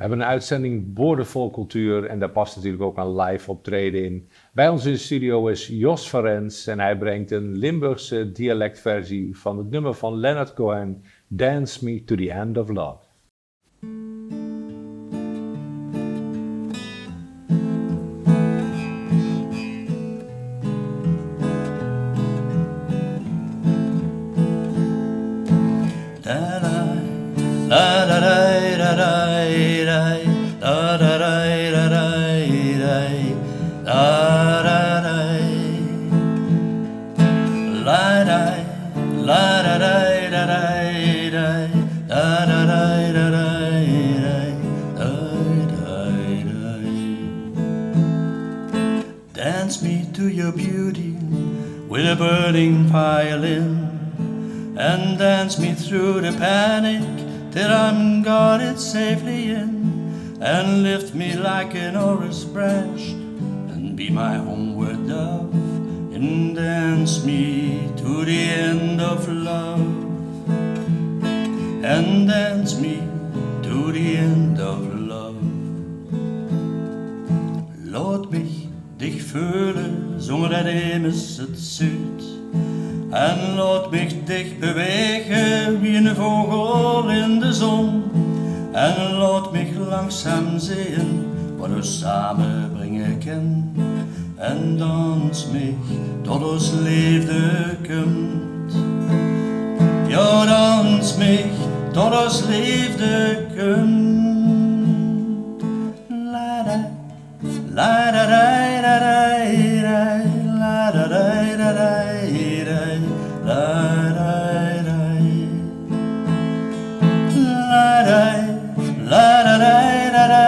hebben een uitzending Boordevol Cultuur en daar past natuurlijk ook een live optreden in. Bij ons in de studio is Jos van Rens en hij brengt een Limburgse dialectversie van het nummer van Leonard Cohen, Dance Me to the End of Love. Dance me to your beauty with a burning violin, and dance me through the panic till I'm got it safely in, and lift me like an orris branch and be my homeward dove, and dance me to the end of love, and dance me to the end of love. Laat mich dich fühlen, zonder dat immers het zuid, en laat mich dich bewegen wie een vogel in de zon, en laat mich langzaam zien wat we samen brengen kan, en dans mich tot ons liefde komt. Ja, dans mich tot ons liefde komt. La da da da da da, la da da da da, la da da, la da, la da da da da,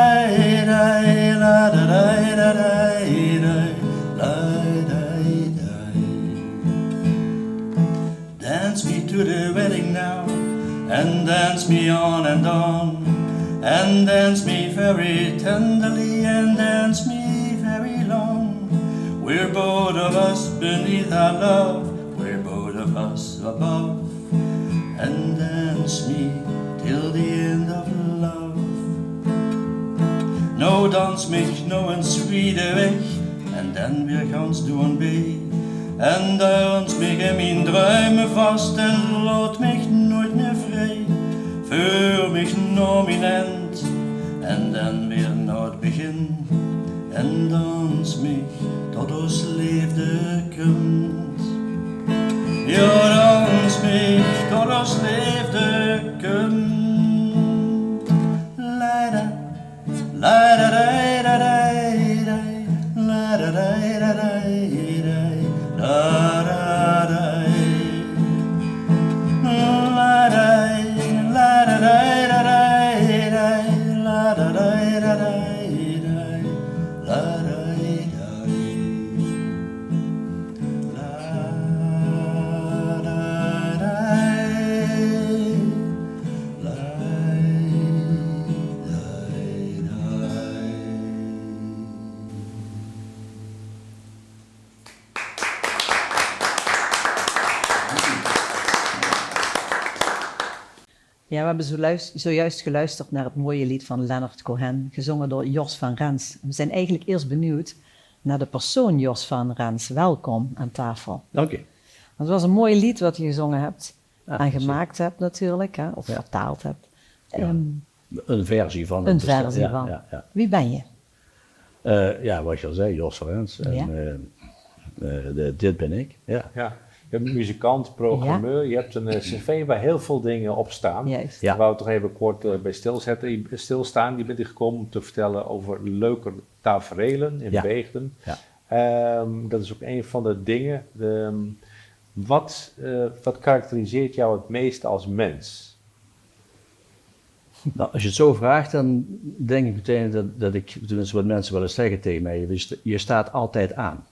la da da da da, la da da. Dance me to the wedding now, and dance me on, and dance me very tenderly, and dance me very long. We're both of us beneath our love, we're both of us above, and dance me till the end of love. Nou dans mich nou een zwiede weg, en dan weer gans doen bij, en dans mich in mijn druimen vast, en laat mich nooit meer vrij. Voor mich naar mijn end, en dan weer naar het begin, en dans mich tot ons liefde komt. Ja, dans mich tot ons liefde komt. La da, la da da da da, la da da da da, la da da, la da. La da da da da, la da da da da, la da da, la da Ja, we hebben zojuist geluisterd naar het mooie lied van Leonard Cohen, gezongen door Jos van Rens. We zijn eigenlijk eerst benieuwd naar de persoon Jos van Rens. Welkom aan tafel. Dank je. Het was een mooi lied wat je gezongen hebt en gemaakt hebt natuurlijk, hè, of vertaald hebt. Ja, een versie van. Een versie van. Ja. Wie ben je? Ja, wat je al zei, Jos van Rens. En, dit ben ik, ja. Je bent muzikant, programmeur, je hebt een cv waar heel veel dingen op staan. Juist. Daar wou ik toch even kort bij stilstaan. Je bent hier gekomen om te vertellen over leuke taferelen in Beegden. Ja. Dat is ook een van de dingen. Wat karakteriseert jou het meest als mens? Nou, als je het zo vraagt, dan denk ik meteen dat ik, tenminste wat mensen wel eens zeggen tegen mij, je staat altijd aan.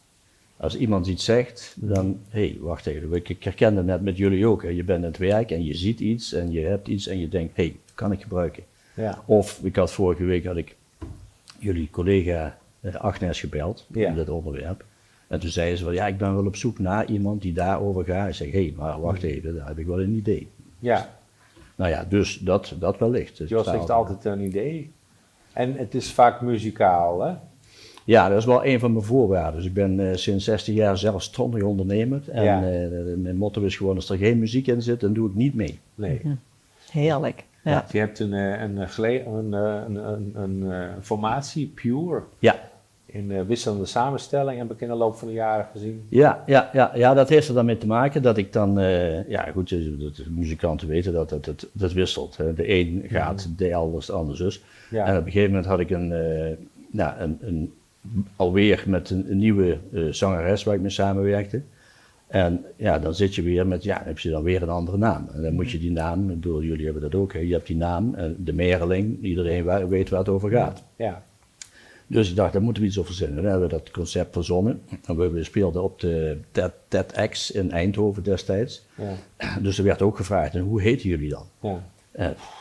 Als iemand iets zegt, dan, wacht even, ik herken dat net met jullie ook. Hè. Je bent aan het werk en je ziet iets en je hebt iets en je denkt, kan ik gebruiken. Ja. Of, vorige week had ik jullie collega Agnes gebeld, om dit onderwerp. En toen zeiden ze van, ik ben wel op zoek naar iemand die daarover gaat. Ik zeg, maar wacht even, daar heb ik wel een idee. Ja. Nou ja, dus dat wellicht. Dus Jos heeft altijd een idee. En het is vaak muzikaal, hè? Ja, dat is wel een van mijn voorwaarden. Dus ik ben sinds 16 jaar zelfstandig ondernemer. En mijn motto is gewoon, als er geen muziek in zit, dan doe ik niet mee. Nee. Heerlijk. Ja. Je hebt een formatie, Pure, Ja. in wisselende samenstelling, heb ik in de loop van de jaren gezien. Ja, dat heeft er dan mee te maken dat ik dan, muzikanten weten dat wisselt. Hè. De een gaat, de elders, de ander zus. Ja. En op een gegeven moment had ik alweer met een nieuwe zangeres waar ik mee samenwerkte. En ja, dan zit je weer met, heb je dan weer een andere naam. En dan moet je die naam, ik bedoel, jullie hebben dat ook, hè. Je hebt die naam, de Merling, iedereen weet waar het over gaat. Ja. Dus ik dacht, daar moeten we iets over verzinnen. Dan hebben we dat concept verzonnen. En we speelden op de TEDx in Eindhoven destijds. Ja. Dus er werd ook gevraagd, en hoe heten jullie dan? Ja.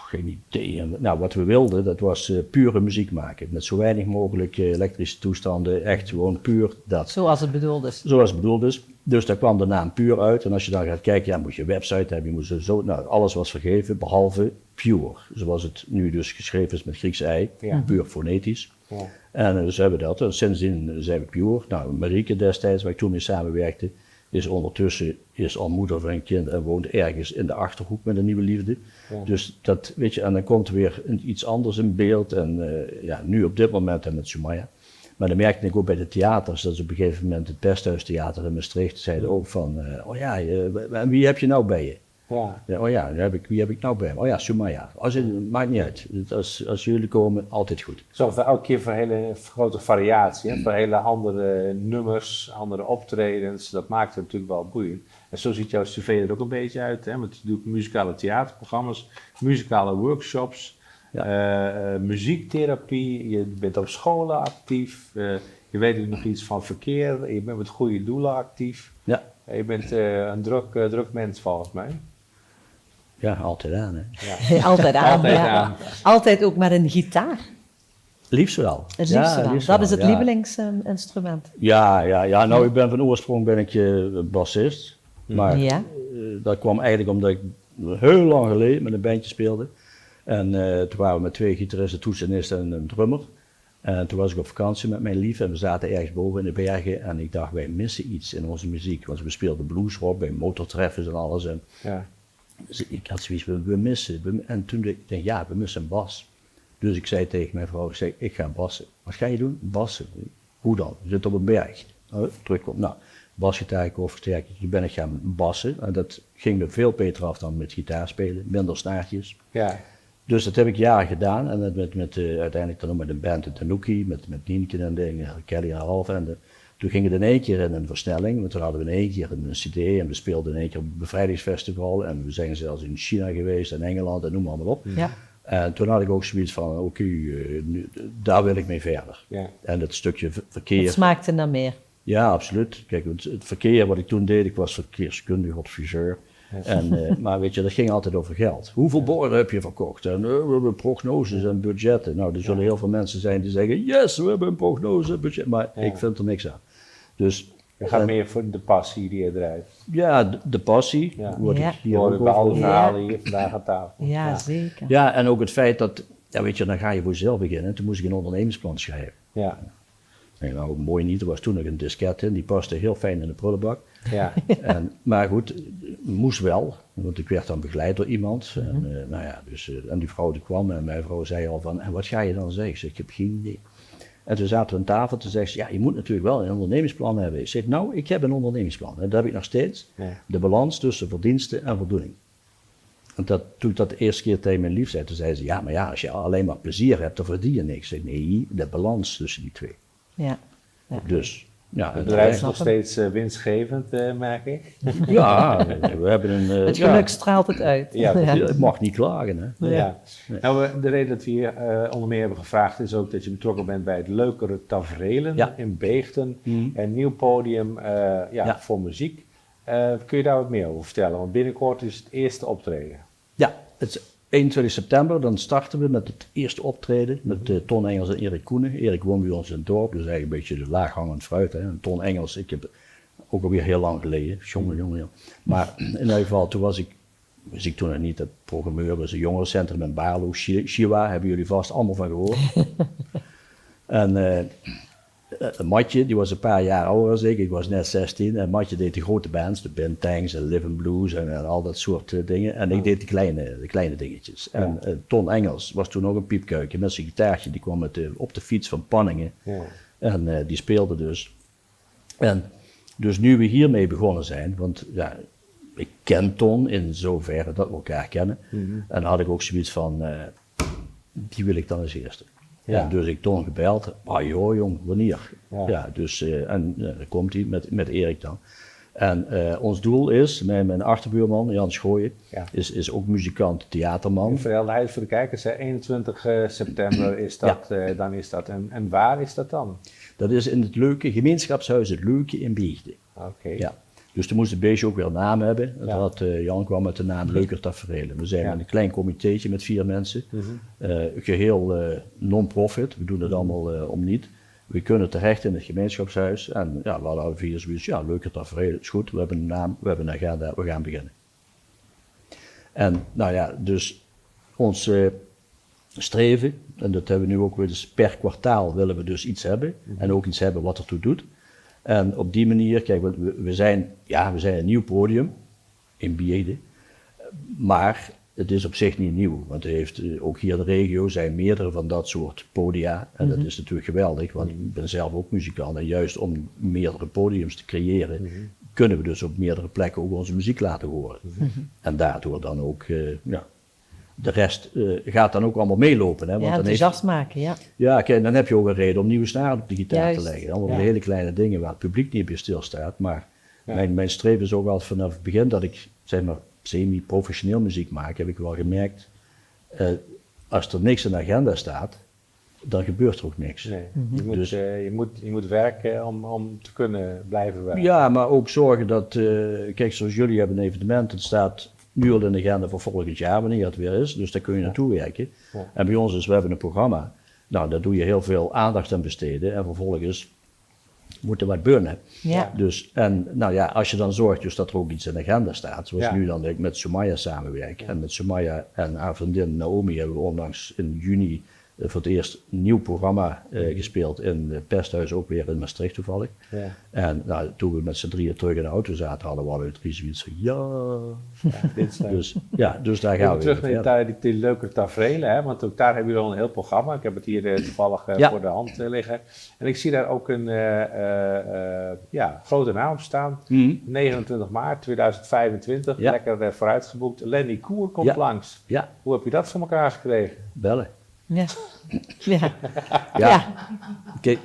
Geen idee. En, wat we wilden, dat was pure muziek maken. Met zo weinig mogelijk elektrische toestanden. Echt gewoon puur dat. Zoals het bedoeld is. Zoals het bedoeld is. Dus daar kwam de naam Pure uit. En als je dan gaat kijken, moet je een website hebben. Je moet zo, alles was vergeven, behalve Pure. Zoals het nu dus geschreven is met Griekse ei. Ja. Puur fonetisch. Ja. En dus hebben we dat. En sindsdien zijn we Pure. Nou, Marieke destijds, waar ik toen mee samenwerkte, is ondertussen al moeder van een kind en woont ergens in de Achterhoek met een nieuwe liefde. Ja. Dus dat, weet je, en dan komt weer iets anders in beeld. En nu op dit moment en met Sumaya. Maar dan merkte ik ook bij de theaters, dat is op een gegeven moment het Pesthuistheater in Maastricht, zeiden ook van, en wie heb je nou bij je? Ja. Wie heb ik nou bij me? Oh ja, Sumaya. Maakt niet uit. Als jullie komen, altijd goed. Zorgt er elke keer voor een hele grote variatie, hè? Voor hele andere nummers, andere optredens. Dat maakt het natuurlijk wel boeiend. En zo ziet jouw cv er ook een beetje uit, hè? Want je doet muzikale theaterprogramma's, muzikale workshops, muziektherapie, je bent op scholen actief, je weet ook nog iets van verkeer, je bent met goede doelen actief. Ja. Je bent een druk mens volgens mij. Ja, altijd aan, hè. Ja. Altijd aan. Altijd ja. aan. Altijd ook met een gitaar. Liefst wel. Het liefste wel. liefst Dat wel, is het ja. lievelingsinstrument. Ja. Nou, ik ben van oorsprong bassist. Maar Ja. dat kwam eigenlijk omdat ik heel lang geleden met een bandje speelde. En toen waren we met 2 gitaristen, toetsenist en een drummer. En toen was ik op vakantie met mijn lief en we zaten ergens boven in de bergen. En ik dacht, wij missen iets in onze muziek. Want we speelden bluesrock bij motortreffers en alles. En Ja. dus ik had zoiets, we missen. En toen dacht ik, we missen een bas. Dus ik zei tegen mijn vrouw, ik ga bassen. Wat ga je doen? Bassen. Hoe dan? Je zit op een berg. Terugkom. Nou, basgitaar, koorversterker, toen ben ik gaan bassen. En dat ging me veel beter af dan met gitaar spelen. Minder snaartjes. Ja. Dus dat heb ik jaren gedaan. En uiteindelijk dan ook met een band in Tanuki, met Nienke en Kelly en Ralf. En toen ging het in één keer in een versnelling. Want toen hadden we in één keer een cd en we speelden in één keer op het bevrijdingsfestival. En we zijn zelfs in China geweest en Engeland en noem maar op. Ja. En toen had ik ook zoiets van, daar wil ik mee verder. Ja. En dat stukje verkeer. Het smaakte naar meer. Ja, absoluut. Kijk, het verkeer wat ik toen deed, ik was verkeerskundig adviseur. En, maar weet je, dat ging altijd over geld. Hoeveel borden heb je verkocht? En we hebben prognoses en budgetten. Nou, er zullen heel veel mensen zijn die zeggen, yes, we hebben een prognose, budget. Maar ik vind er niks aan. Dus Je gaat meer voor de passie die je drijft. ja, de passie. Ja. Word Ja. ik hier Door ook bij alle over. verhalen hier vandaag aan tafel. Ja, zeker. Ja, en ook het feit dat, weet je, dan ga je voor jezelf beginnen. Toen moest ik een ondernemingsplan schrijven. Ja. En nou, mooi niet, er was toen nog een disket in, die paste heel fijn in de prullenbak. Ja. Maar goed, moest wel, want ik werd dan begeleid door iemand. En, en die vrouw die kwam en mijn vrouw zei al van, en wat ga je dan zeggen? Ik zeg, ik heb geen idee. En toen zaten we aan tafel, toen zei ze, ja, je moet natuurlijk wel een ondernemingsplan hebben. Ik zeg, nou, ik heb een ondernemingsplan. En dat heb ik nog steeds. Ja. De balans tussen verdiensten en voldoening. En toen ik dat de eerste keer tegen mijn lief zei, toen zei ze, ja, maar ja, als je alleen maar plezier hebt, dan verdien je niks. Ik zeg, nee, de balans tussen die twee. Ja. Dus, ja. Het bedrijf is nog steeds winstgevend, merk ik. Ja, we hebben een... Het geluk straalt het uit. Ja, Ik mag niet klagen, hè. Ja. Nou, de reden dat we hier onder meer hebben gevraagd is ook dat je betrokken bent bij het Leukere Taferelen in Beegten. Een nieuw podium voor muziek. Kun je daar wat meer over vertellen? Want binnenkort is het eerste optreden. Ja, het is 21 september, dan starten we met het eerste optreden met Ton Engels en Erik Koenen. Erik woont bij ons in het dorp, dus eigenlijk een beetje de laaghangend fruit. Hè. En Ton Engels, ik heb ook alweer heel lang geleden, jongen. Maar in ieder geval, toen was ik wist ik toen nog niet, dat programmeur was een jongerencentrum in Baarlo, Shiwa, hebben jullie vast allemaal van gehoord. En Matje, die was een paar jaar ouder dan ik was net 16. En Matje deed de grote bands, de Bintangs en Live and Blues en al dat soort dingen. En ik deed de kleine dingetjes. En Ton Engels was toen ook een piepkuikje met zijn gitaartje. Die kwam op de fiets van Panningen. Ja. En die speelde dus. En dus nu we hiermee begonnen zijn, want ja, ik ken Ton in zoverre dat we elkaar kennen. En dan had ik ook zoiets van, die wil ik dan als eerste. Ja. En dus ik Ton gebeld, joh jong, wanneer? Ja, dus en dan komt hij met Erik dan. En ons doel is, mijn achterbuurman Jan Schooyen, is ook muzikant, theaterman. Vertel voor de kijkers, 21 september is dat, dan is dat. En waar is dat dan? Dat is in het leuke gemeenschapshuis Het Leuke in Beegde. Oké. Ja. Dus toen moest het beestje ook weer een naam hebben. Jan kwam met de naam Leuker Taferelen. We zijn een klein comitéetje met 4 mensen. Geheel non-profit, we doen het allemaal om niet. We kunnen terecht in het gemeenschapshuis. En ja, we hadden 4 zoiets, Leuker Taferelen, is goed. We hebben een naam, we hebben een agenda, we gaan beginnen. En nou ja, dus ons streven, en dat hebben we nu ook weer, dus per kwartaal willen we dus iets hebben. En ook iets hebben wat ertoe doet. En op die manier, kijk, we zijn een nieuw podium in Beegde, maar het is op zich niet nieuw, want ook hier in de regio zijn meerdere van dat soort podia en dat is natuurlijk geweldig, want ik ben zelf ook muzikant en juist om meerdere podiums te creëren, kunnen we dus op meerdere plekken ook onze muziek laten horen. En daardoor dan ook, de rest gaat dan ook allemaal meelopen. Hè, want enthousiast maken, ja. Ja, kijk, dan heb je ook een reden om nieuwe snaren op de gitaar te leggen. Allemaal hele kleine dingen waar het publiek niet bij stilstaat. Maar mijn streven is ook al vanaf het begin dat ik, zeg maar, semi-professioneel muziek maak, heb ik wel gemerkt, als er niks in de agenda staat, dan gebeurt er ook niks. Nee. Je moet werken om te kunnen blijven werken. Ja, maar ook zorgen dat, kijk, zoals jullie hebben een evenement, het staat nu al in de agenda voor volgend jaar, wanneer het weer is, dus daar kun je naartoe werken. Ja. En bij ons is, we hebben een programma, nou, daar doe je heel veel aandacht aan besteden en vervolgens moet er wat bunnen. Ja. Dus, en nou ja, als je dan zorgt dus dat er ook iets in de agenda staat, zoals nu dan ik met Sumaya samenwerk. En met Sumaya en haar vriendin Naomi hebben we onlangs in juni voor het eerst een nieuw programma gespeeld in het Pesthuis, ook weer in Maastricht toevallig. Ja. En nou, toen we met z'n 3 terug in de auto zaten, hadden we alle 3 zoiets van dus daar gaan we terug naar die leuke taferelen, hè? Want ook daar hebben we al een heel programma. Ik heb het hier toevallig voor de hand liggen. En ik zie daar ook een grote naam op staan. 29 maart 2025, lekker vooruitgeboekt. Lenny Koer komt langs. Ja. Hoe heb je dat voor elkaar gekregen? Bellen. Ja. Kijk,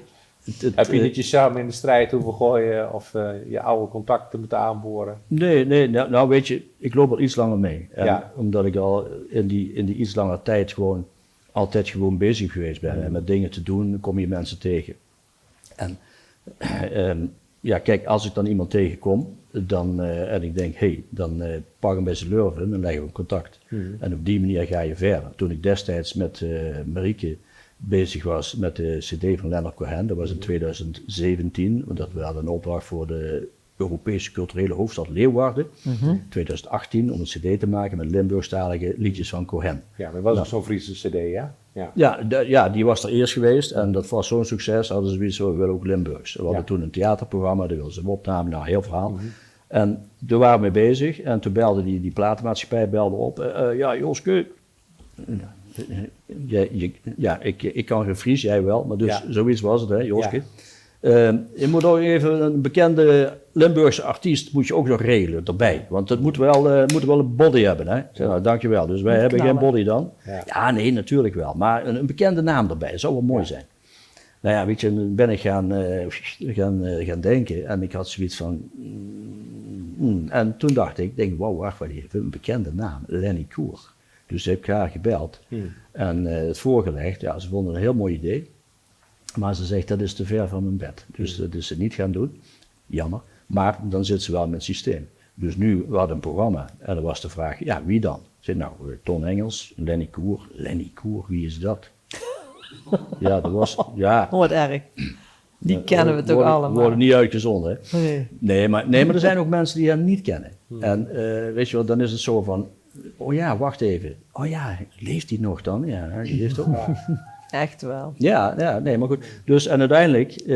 heb je niet je samen in de strijd hoeven gooien of je oude contacten moeten aanboren? Nee, nou weet je, ik loop al iets langer mee. Omdat ik al in die iets langer tijd altijd gewoon bezig geweest ben. En met dingen te doen, kom je mensen tegen. En kijk, als ik dan iemand tegenkom, en ik denk, dan pak hem bij zijn lurven en leggen we contact. En op die manier ga je verder. Toen ik destijds met Marieke bezig was met de cd van Leonard Cohen, dat was in 2017, want we hadden een opdracht voor de Europese culturele hoofdstad Leeuwarden, 2018, om een cd te maken met Limburgstalige liedjes van Cohen. Ja, maar dat was ook zo'n Friese cd, ja? Ja, die was er eerst geweest en dat was zo'n succes, hadden ze zoiets van, we willen ook Limburgs. We hadden toen een theaterprogramma, daar wilden ze hem opnamen, nou, heel verhaal. En toen waren we mee bezig en toen belde die platenmaatschappij op. Joske, ik kan geen Fries, jij wel, maar dus zoiets was het, hè, Joske. Je moet ook even een bekende Limburgse artiest moet je ook nog regelen erbij, want het moet wel een body hebben, hè. Ik zei, nou, dankjewel, dus wij hebben geen body dan. Ja, nee, natuurlijk wel, maar een bekende naam erbij, zou wel mooi zijn. Nou ja, weet je, dan ben ik gaan denken en ik had zoiets van, en toen dacht ik, wacht even, een bekende naam, Lenny Koer. Dus heb ik haar gebeld en het voorgelegd, ze vonden een heel mooi idee, maar ze zegt, dat is te ver van mijn bed. Dus dat is ze niet gaan doen, jammer, maar dan zit ze wel met het systeem. Dus nu, we hadden een programma en dan was de vraag, wie dan? Ik zei, nou, Ton Engels, Lenny Koer, wie is dat? Ja, dat was, Wat erg. Die kennen we toch allemaal. Worden niet uitgezonden, hè? Nee, maar er zijn ook mensen die hem niet kennen. En weet je wel, dan is het zo van, oh ja, wacht even. Oh ja, leeft hij nog dan? Ja, die heeft ook nog. Echt wel. Ja, nee, maar goed. Dus en uiteindelijk...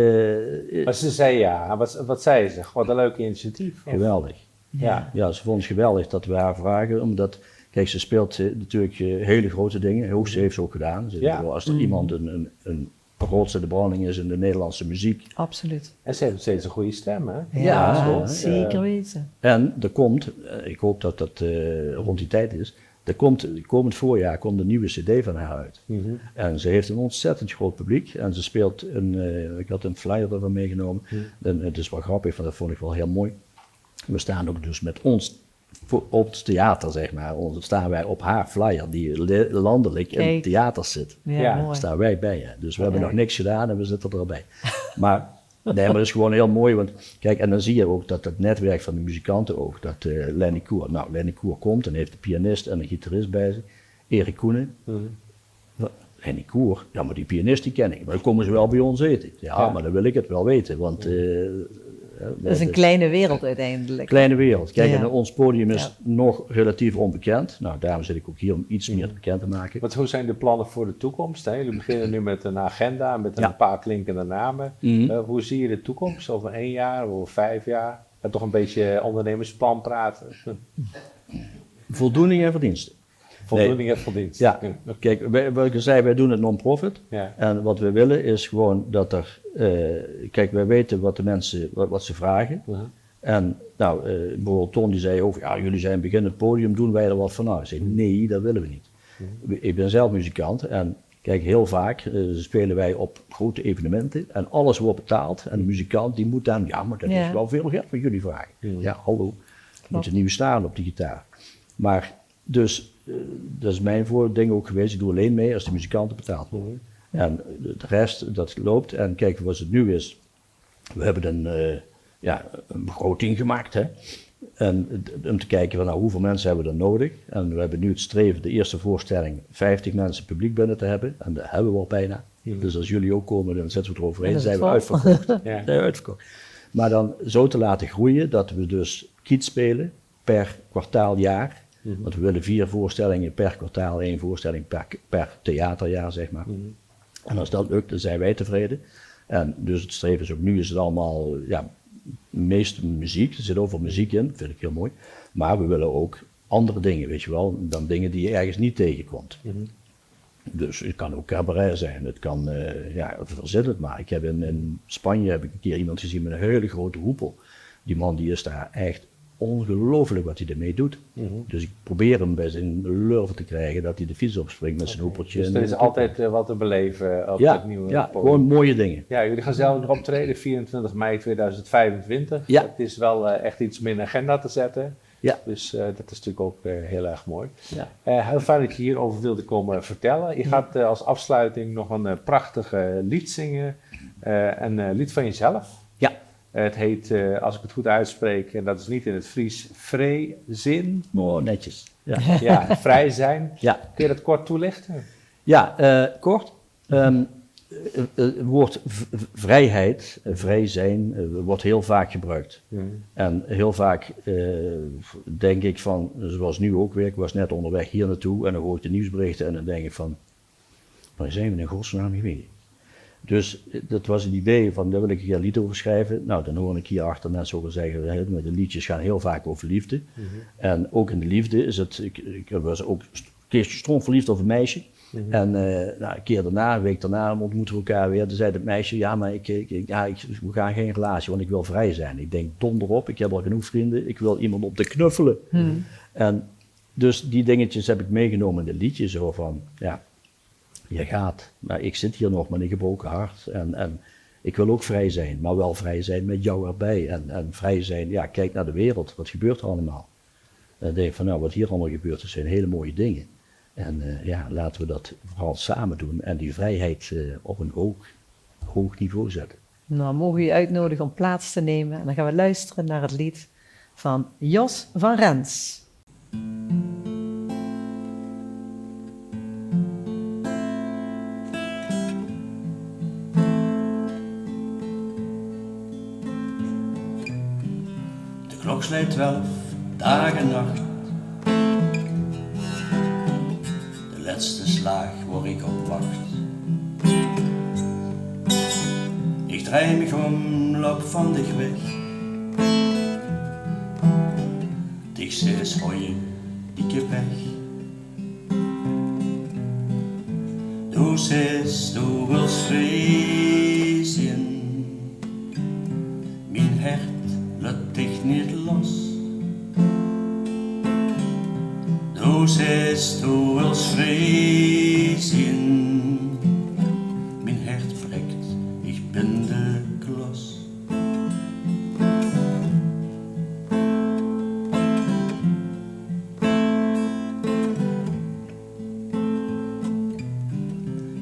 Maar ze zei ja. Wat zei ze? Wat een leuk initiatief. geweldig. Ja. Ja, ze vond het geweldig dat we haar vragen, omdat, kijk, ze speelt natuurlijk hele grote dingen. Hoogste heeft ze ook gedaan. Ja. Als er iemand een grootste de branding is in de Nederlandse muziek. Absoluut. En ze heeft steeds een goede stem, hè? Ja, zo. zeker weten. En er komt, ik hoop dat dat rond die tijd is, komend voorjaar komt een nieuwe cd van haar uit. En ze heeft een ontzettend groot publiek. En ze speelt ik had een flyer ervan meegenomen. En het is wel grappig, want dat vond ik wel heel mooi. We staan ook dus met ons op het theater, zeg maar. Staan wij op haar flyer, die landelijk in theaters zit. Ja, Ja. mooi. Staan wij bij. Hè. Dus we hebben nog niks gedaan en we zitten er al bij. Maar dat is gewoon heel mooi. Want kijk, en dan zie je ook dat het netwerk van de muzikanten ook, dat Lenny Koer, Lenny Koer komt en heeft een pianist en een gitarist bij zich. Erik Koenen. Lenny Koer, ja, maar die pianist die ken ik. Maar dan komen ze wel bij ons eten. Ja, maar dan wil ik het wel weten, want... Dat is een kleine wereld uiteindelijk. Kleine wereld. Kijk, Ja. en ons podium is nog relatief onbekend. Nou, daarom zit ik ook hier om iets meer bekend te maken. Want hoe zijn de plannen voor de toekomst? Hè? Jullie beginnen nu met een agenda, met een paar klinkende namen. Hoe zie je de toekomst? Over 1 jaar, over 5 jaar? En toch een beetje ondernemersplan praten. Voldoening en verdiensten. Voldoening en verdienst. Ja, kijk, wat ik zei, wij doen het non-profit. Ja. En wat we willen is gewoon dat er... kijk, wij weten wat de mensen, wat ze vragen. En nou, bijvoorbeeld Ton die zei over, ja, jullie zijn beginnend podium, doen wij er wat van? Nou, ik zei, nee, dat willen we niet. Ik ben zelf muzikant en kijk, heel vaak spelen wij op grote evenementen en alles wordt betaald. En de muzikant die moet dan, ja, maar dat is wel veel geld wat jullie vragen. Ja, hallo, moet er nieuw staan op die gitaar. Maar dus, dat is mijn ding ook geweest, ik doe alleen mee als de muzikanten betaald worden. En de rest, dat loopt. En kijk, wat het nu is, we hebben een begroting gemaakt, hè. En om te kijken van, nou, hoeveel mensen hebben we dan nodig. En we hebben nu het streven, de eerste voorstelling, 50 mensen publiek binnen te hebben. En dat hebben we al bijna. Dus als jullie ook komen, dan zetten we het eroverheen, zijn we uitverkocht. Zijn we uitverkocht. Maar dan zo te laten groeien, dat we dus kiet spelen per kwartaaljaar. Want we willen 4 voorstellingen per kwartaal, 1 voorstelling per theaterjaar, zeg maar. En als dat lukt, dan zijn wij tevreden. En dus het streven is ook, nu is het allemaal, ja, meest muziek. Er zit overal muziek in, dat vind ik heel mooi. Maar we willen ook andere dingen, weet je wel, dan dingen die je ergens niet tegenkomt. Dus het kan ook cabaret zijn, het kan, verzin het maar. Ik heb in Spanje heb ik een keer iemand gezien met een hele grote hoepel. Die man die is daar echt ongelooflijk wat hij ermee doet. Dus ik probeer hem bij zijn lurven te krijgen dat hij de fiets opspringt met zijn hoepeltje. Dus er is altijd wat te beleven op het nieuwe podium. Gewoon mooie dingen. Ja, jullie gaan zelf nog optreden, 24 mei 2025. Ja. Dat is wel echt iets om in de agenda te zetten. Ja. Dus dat is natuurlijk ook heel erg mooi. Ja. Heel fijn dat je hierover wilde komen vertellen. Je gaat als afsluiting nog een prachtige lied zingen. Een lied van jezelf. Ja. Het heet, als ik het goed uitspreek, en dat is niet in het Fries, Vreezin. Oh, netjes. Ja, Ja, vrij zijn. ja. Kun je dat kort toelichten? Ja, kort. Het woord vrijheid, vrij zijn, wordt heel vaak gebruikt. En heel vaak denk ik van, zoals nu ook weer, ik was net onderweg hier naartoe en dan hoor ik de nieuwsberichten en dan denk ik van, waar zijn we in godsnaam geweest? Dus dat was het idee van, daar wil ik een lied over schrijven. Nou, dan hoor ik hier achter mensen ook al zeggen, de liedjes gaan heel vaak over liefde. En ook in de liefde is het, ik was ook een keertje stroomverliefd op een meisje. En een keer daarna, een week daarna ontmoeten we elkaar weer. Toen zei het meisje, ja, maar we gaan geen relatie, want ik wil vrij zijn. Ik denk, donder op, ik heb al genoeg vrienden, ik wil iemand op te knuffelen. En dus die dingetjes heb ik meegenomen in de liedjes, zo van, ja, je gaat, maar ik zit hier nog met een gebroken hart. En ik wil ook vrij zijn, maar wel vrij zijn met jou erbij. En vrij zijn, ja, kijk naar de wereld, wat gebeurt er allemaal? En dan denk ik van, nou, wat hier allemaal gebeurt, dat zijn hele mooie dingen. En laten we dat vooral samen doen en die vrijheid op een hoog niveau zetten. Nou, mogen we je uitnodigen om plaats te nemen. En dan gaan we luisteren naar het lied van Jos van Rens. De klok slaat 12, dag en nacht. slag waar ik op wacht. Ik draai me om, loop van dich weg. Dich zes hooien, dikke pech. Du zes, du wilst vrezen. Mijn hart laat dich niet los. Du zes, du wilst vrezen. Mijn hart breekt, ik ben de klos.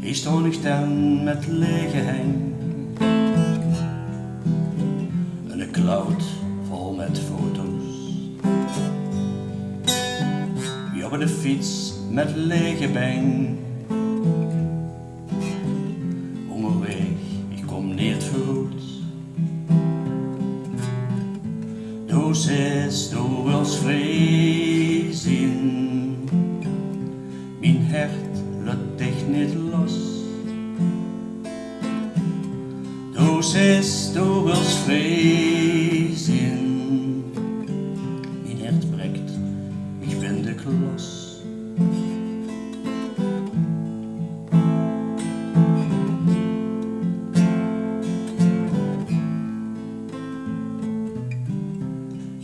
Ik sta niet dan met lege heen. Een cloud vol met foto's. Je op de fiets met lege been. Onderweg, ik kom niet vooruit. Du zes, du wilst vrezen. Mijn hart laat dich niet los. Du zes, du wilst vrezen. Mijn hart breekt, ik ben de klos.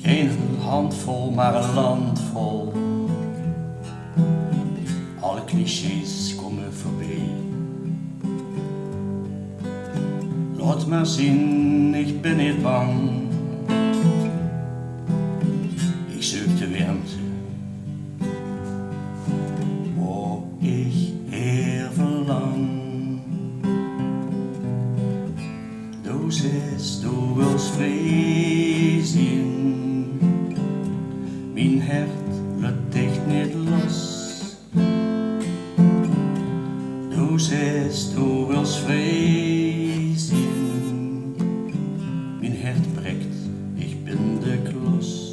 Geen handvol, maar een land vol. Alle clichés komen voorbij. Laat maar zien, ik ben niet bang. Ik zoek de warmte, waar ik heel verlang. Du zes, du wilst vrezen. Mijn hart laat dich niet los. Du zes, du wilst vrezen. Mijn hart breekt, ik ben de klos.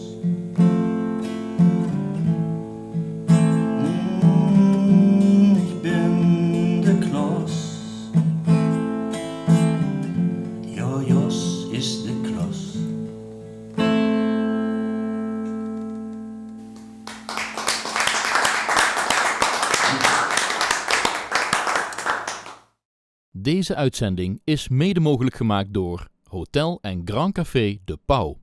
Ik ben de klos. Ja, Jos is de klos. Deze uitzending is mede mogelijk gemaakt door Hotel en Grand Café De Pauw.